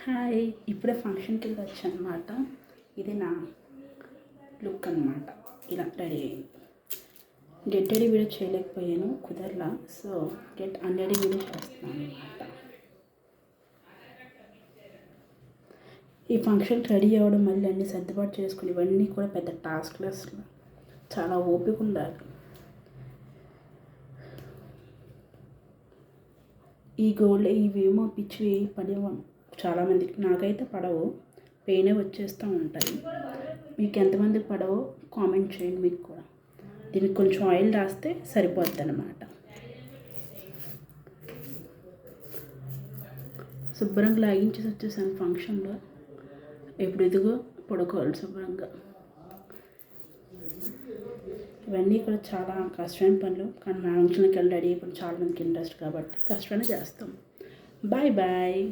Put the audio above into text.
Hi, ఇప్పుడే ఫంక్షన్కి వెళ్ళి వచ్చానమాట. ఇది నా లుక్ అనమాట. ఇలా రెడీ అయ్యింది. గెట్ రెడీ వీడియో చేయలేకపోయాను, కుదరలా. సో గెట్ అన్రెడీ వీడియో చేస్తున్నాను అనమాట. ఈ ఫంక్షన్కి రెడీ అవ్వడం, మళ్ళీ అన్నీ సర్దుబాటు చేసుకుని ఇవన్నీ కూడా పెద్ద టాస్క్లెస్. చాలా ఓపిక ఉండాలి. ఈ గోల్డ్ ఇవేమో పిచ్చివి పడేవో చాలామందికి, నాకైతే పడవు, పెయినే వచ్చేస్తూ ఉంటాయి. మీకు ఎంతమందికి పడవో కామెంట్ చేయండి. మీకు కూడా దీనికి కొంచెం ఆయిల్ రాస్తే సరిపోద్ది అన్నమాట. శుభ్రంగా లాగించేసి వచ్చేసాను ఫంక్షన్లో. ఇప్పుడు ఇదిగో పడుకోవాలి శుభ్రంగా. ఇవన్నీ కూడా చాలా కష్టమైన పనులు, కానీ మా ఫంక్షన్కి వెళ్ళి రెడీ అయిపోయి చాలామందికి ఇంట్రెస్ట్ కాబట్టి కష్టమే చేస్తాం. Bye bye.